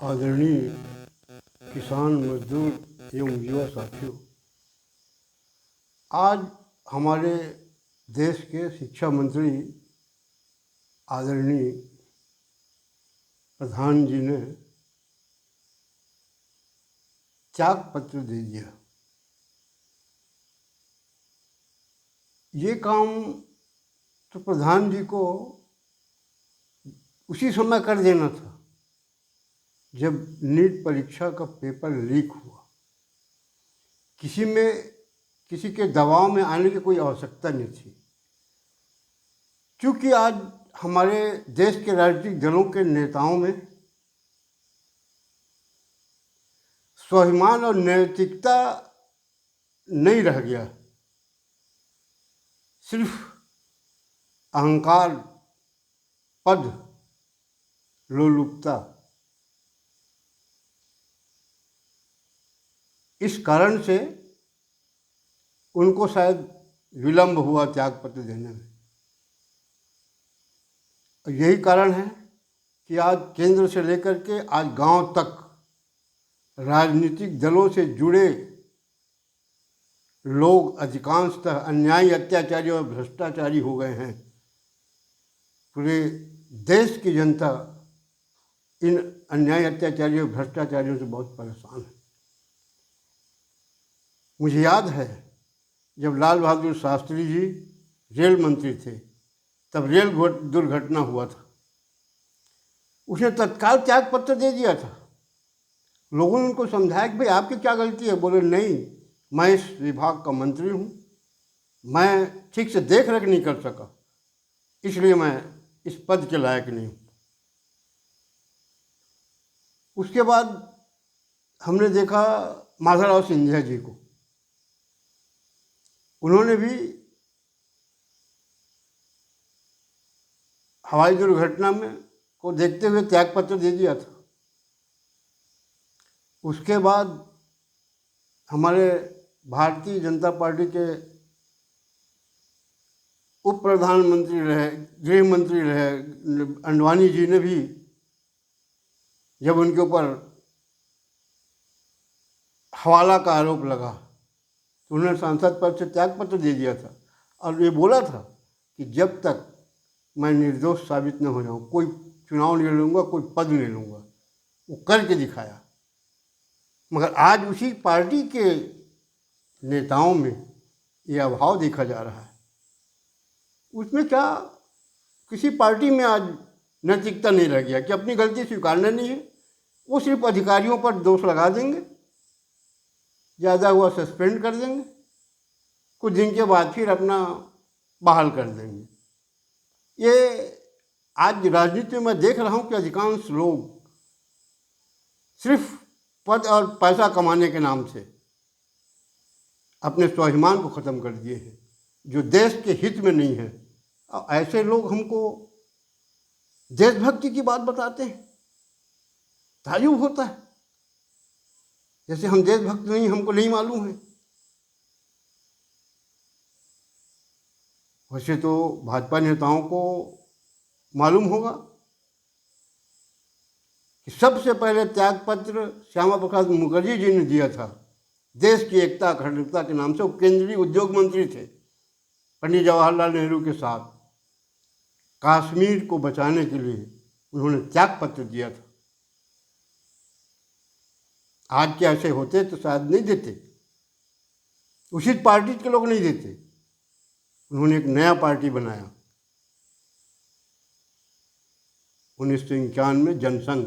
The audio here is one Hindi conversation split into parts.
आदरणीय किसान मजदूर एवं युवा साथियों, आज हमारे देश के शिक्षा मंत्री आदरणीय प्रधान जी ने त्याग पत्र दे दिया। ये काम तो प्रधान जी को उसी समय कर देना था जब नीट परीक्षा का पेपर लीक हुआ। किसी के दबाव में आने की कोई आवश्यकता नहीं थी, क्योंकि आज हमारे देश के राजनीतिक दलों के नेताओं में स्वाभिमान और नैतिकता नहीं रह गया। सिर्फ अहंकार, पद, लोलुपता। इस कारण से उनको शायद विलंब हुआ त्यागपत्र देने में। यही कारण है कि आज केंद्र से लेकर के आज गांव तक राजनीतिक दलों से जुड़े लोग अधिकांशतः अन्यायी, अत्याचारी और भ्रष्टाचारी हो गए हैं। पूरे देश की जनता इन अन्यायी, अत्याचारी और भ्रष्टाचारियों से बहुत परेशान है। मुझे याद है जब लाल बहादुर शास्त्री जी रेल मंत्री थे, तब रेल दुर्घटना हुआ था। उसने तत्काल त्याग पत्र दे दिया था। लोगों ने उनको समझाया कि भाई आपकी क्या गलती है। बोले नहीं, मैं इस विभाग का मंत्री हूँ, मैं ठीक से देख रेख नहीं कर सका, इसलिए मैं इस पद के लायक नहीं हूँ। उसके बाद हमने देखा माधवराव सिंधिया जी को। उन्होंने भी हवाई दुर्घटना में को देखते हुए त्यागपत्र दे दिया था। उसके बाद हमारे भारतीय जनता पार्टी के उप प्रधानमंत्री रहे, गृह मंत्री रहे अंडवाणी जी ने भी, जब उनके ऊपर हवाला का आरोप लगा तो उन्होंने सांसद पद से त्यागपत्र दे दिया था और ये बोला था कि जब तक मैं निर्दोष साबित न हो जाऊं, कोई चुनाव नहीं लड़ूंगा, कोई पद नहीं लूँगा। वो करके दिखाया। मगर आज उसी पार्टी के नेताओं में ये अभाव देखा जा रहा है। उसमें क्या, किसी पार्टी में आज नैतिकता नहीं रह गया कि अपनी गलती स्वीकारना नहीं है। वो सिर्फ अधिकारियों पर दोष लगा देंगे, ज़्यादा हुआ सस्पेंड कर देंगे, कुछ दिन के बाद फिर अपना बहाल कर देंगे। ये आज राजनीति में मैं देख रहा हूँ कि अधिकांश लोग सिर्फ पद और पैसा कमाने के नाम से अपने स्वाभिमान को ख़त्म कर दिए हैं, जो देश के हित में नहीं है। और ऐसे लोग हमको देशभक्ति की बात बताते हैं, ताज्जुब होता है। जैसे हम देशभक्त नहीं, हमको नहीं मालूम है। वैसे तो भाजपा नेताओं को मालूम होगा कि सबसे पहले त्यागपत्र श्यामा प्रसाद मुखर्जी जी ने दिया था देश की एकता, अखंडता के नाम से। वो केंद्रीय उद्योग मंत्री थे पंडित जवाहरलाल नेहरू के साथ। कश्मीर को बचाने के लिए उन्होंने त्यागपत्र दिया था। आज के ऐसे होते तो शायद नहीं देते, उसी पार्टी के लोग नहीं देते। उन्होंने एक नया पार्टी बनाया 1991 जनसंघ,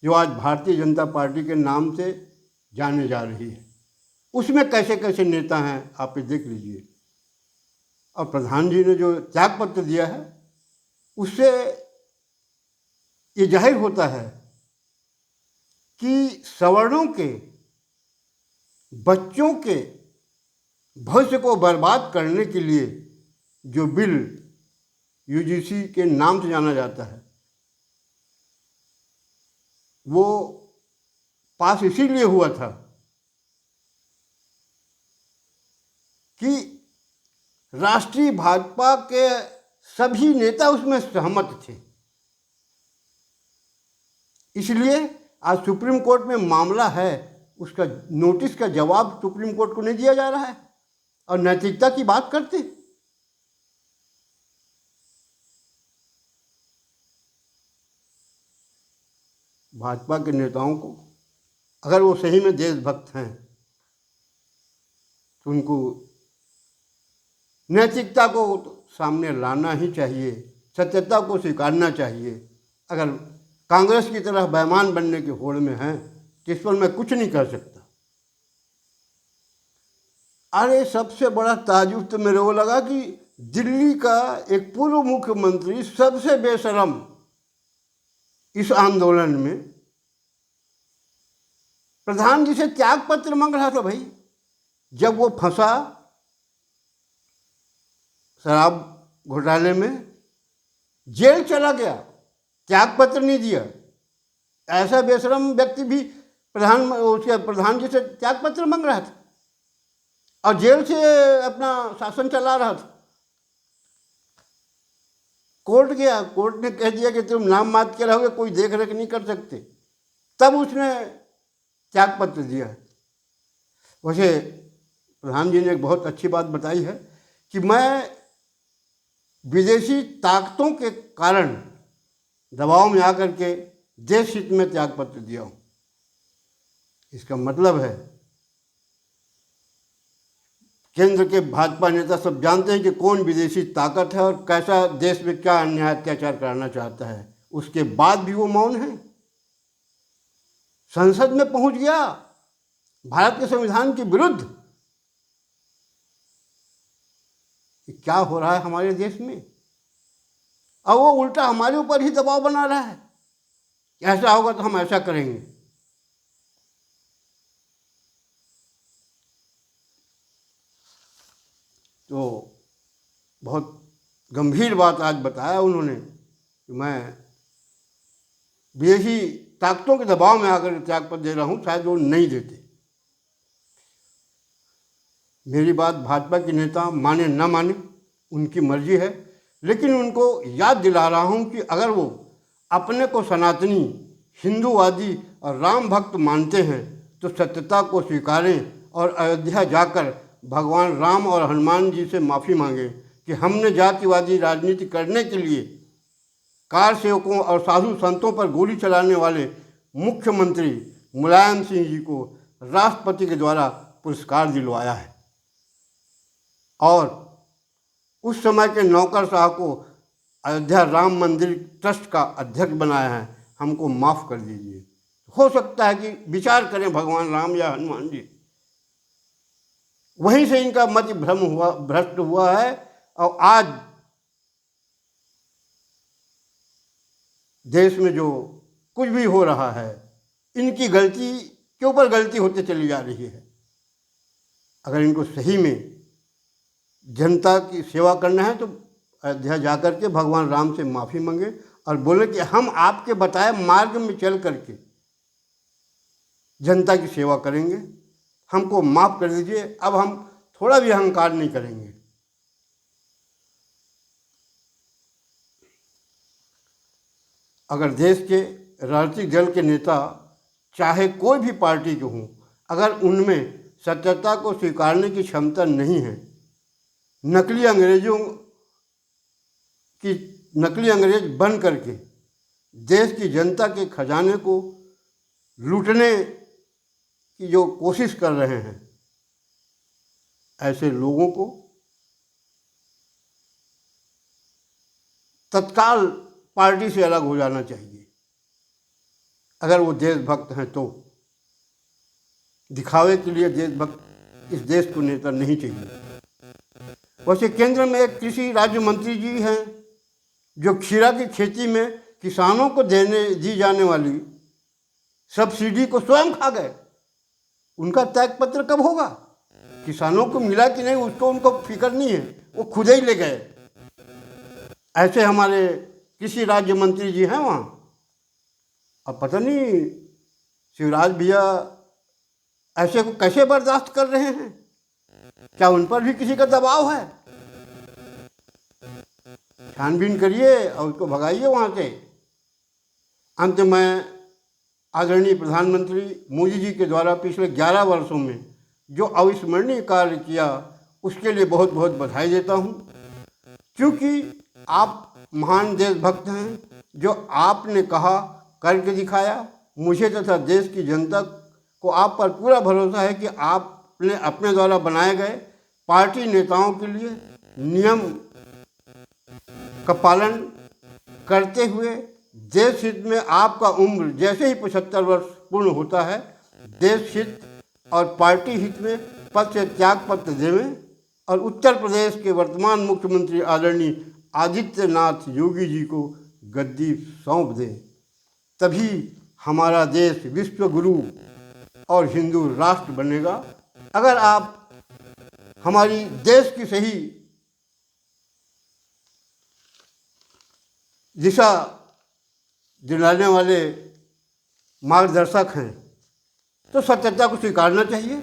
जो आज भारतीय जनता पार्टी के नाम से जाने जा रही है। उसमें कैसे कैसे नेता हैं आप ये देख लीजिए। और प्रधान जी ने जो त्यागपत्र दिया है, उससे ये जाहिर होता है कि सवर्णों के बच्चों के भविष्य को बर्बाद करने के लिए जो बिल यूजीसी के नाम से जाना जाता है, वो पास इसीलिए हुआ था कि राष्ट्रीय भाजपा के सभी नेता उसमें सहमत थे। इसलिए आज सुप्रीम कोर्ट में मामला है, उसका नोटिस का जवाब सुप्रीम कोर्ट को नहीं दिया जा रहा है और नैतिकता की बात करते हैं। भाजपा के नेताओं को अगर वो सही में देशभक्त हैं तो उनको नैतिकता को सामने लाना ही चाहिए, सत्यता को स्वीकारना चाहिए। अगर कांग्रेस की तरह बेईमान बनने की होड़ में हैं तो इस पर मैं कुछ नहीं कर सकता। अरे सबसे बड़ा ताजुब तो मेरे को लगा कि दिल्ली का एक पूर्व मुख्यमंत्री सबसे बेशरम इस आंदोलन में प्रधान जी से त्याग पत्र मांग रहा था। भाई जब वो फंसा शराब घोटाले में, जेल चला गया, त्याग पत्र नहीं दिया। ऐसा बेशरम व्यक्ति भी प्रधान जी से त्याग पत्र मांग रहा था और जेल से अपना शासन चला रहा था। कोर्ट गया, कोर्ट ने कह दिया कि तुम नाम मात्र के रहोगे, कोई देख रेख नहीं कर सकते, तब उसने त्याग पत्र दिया। वैसे प्रधान जी ने एक बहुत अच्छी बात बताई है कि मैं विदेशी ताकतों के कारण दबाव में आकर के देश हित में त्याग पत्र दिया हूँ। इसका मतलब है केंद्र के भाजपा नेता सब जानते हैं कि कौन विदेशी ताकत है और कैसा देश में क्या अन्याय अत्याचार कराना चाहता है। उसके बाद भी वो मौन है। संसद में पहुंच गया भारत के संविधान के विरुद्ध। क्या हो रहा है हमारे देश में? और वो उल्टा हमारे ऊपर ही दबाव बना रहा है, ऐसा होगा तो हम ऐसा करेंगे। तो बहुत गंभीर बात आज बताया उन्होंने कि मैं विदेशी ताकतों के दबाव में आकर त्याग पत्र दे रहा हूँ, शायद वो नहीं देते। मेरी बात भाजपा के नेता माने न माने उनकी मर्जी है, लेकिन उनको याद दिला रहा हूँ कि अगर वो अपने को सनातनी, हिंदूवादी और राम भक्त मानते हैं तो सत्यता को स्वीकारें और अयोध्या जाकर भगवान राम और हनुमान जी से माफ़ी मांगे कि हमने जातिवादी राजनीति करने के लिए कार सेवकों और साधु संतों पर गोली चलाने वाले मुख्यमंत्री मुलायम सिंह जी को राष्ट्रपति के द्वारा पुरस्कार दिलवाया है और उस समय के नौकरशाह को अयोध्या राम मंदिर ट्रस्ट का अध्यक्ष बनाया है। हमको माफ़ कर दीजिए। हो सकता है कि विचार करें भगवान राम या हनुमान जी। वहीं से इनका मति भ्रष्ट हुआ है और आज देश में जो कुछ भी हो रहा है इनकी गलती के ऊपर गलती होती चली जा रही है। अगर इनको सही में जनता की सेवा करना है तो अयोध्या जाकर के भगवान राम से माफ़ी मांगे और बोले कि हम आपके बताए मार्ग में चल करके जनता की सेवा करेंगे, हमको माफ़ कर दीजिए, अब हम थोड़ा भी अहंकार नहीं करेंगे। अगर देश के राजनीतिक दल के नेता चाहे कोई भी पार्टी के हों, अगर उनमें सत्यता को स्वीकारने की क्षमता नहीं है, नकली अंग्रेज बन करके देश की जनता के खजाने को लूटने की जो कोशिश कर रहे हैं, ऐसे लोगों को तत्काल पार्टी से अलग हो जाना चाहिए। अगर वो देशभक्त हैं तो दिखावे के लिए देशभक्त इस देश को नेता नहीं चाहिए। वैसे केंद्र में एक कृषि राज्य मंत्री जी हैं जो खीरा की खेती में किसानों को दी जाने वाली सब्सिडी को स्वयं खा गए। उनका त्याग पत्र कब होगा? किसानों को मिला कि नहीं उसको उनको फिक्र नहीं है, वो खुद ही ले गए। ऐसे हमारे कृषि राज्य मंत्री जी हैं वहाँ। अब पता नहीं शिवराज भैया ऐसे को कैसे बर्दाश्त कर रहे हैं। क्या उन पर भी किसी का दबाव है? छानबीन करिए और उसको भगाइए वहाँ से। अंत में आदरणीय प्रधानमंत्री मोदी जी के द्वारा पिछले 11 वर्षों में जो अविस्मरणीय कार्य किया उसके लिए बहुत बहुत बधाई देता हूँ। क्योंकि आप महान देशभक्त हैं, जो आपने कहा करके दिखाया। मुझे तथा देश की जनता को आप पर पूरा भरोसा है कि आपने अपने द्वारा बनाए गए पार्टी नेताओं के लिए नियम का पालन करते हुए देश हित में आपका उम्र जैसे ही 75 वर्ष पूर्ण होता है, देश हित और पार्टी हित में पद से त्याग पत्र देवें और उत्तर प्रदेश के वर्तमान मुख्यमंत्री आदरणीय आदित्यनाथ योगी जी को गद्दी सौंप दें। तभी हमारा देश विश्व गुरु और हिंदू राष्ट्र बनेगा। अगर आप हमारी देश की सही दिशा दिलाने वाले मार्गदर्शक हैं तो सत्यता को स्वीकारना चाहिए।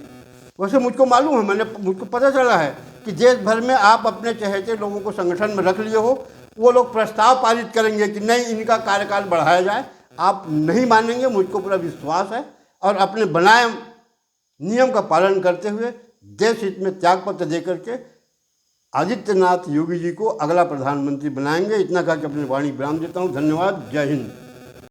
वैसे मुझको मालूम है, मुझको पता चला है कि देश भर में आप अपने चहेते लोगों को संगठन में रख लिए हो, वो लोग प्रस्ताव पारित करेंगे कि नहीं इनका कार्यकाल बढ़ाया जाए। आप नहीं मानेंगे, मुझको पूरा विश्वास है। और अपने बनाए नियम का पालन करते हुए देश हित में त्यागपत्र दे करके आदित्यनाथ योगी जी को अगला प्रधानमंत्री बनाएंगे। इतना कहा कि अपनी वाणी विराम देता हूँ। धन्यवाद। जय हिंद।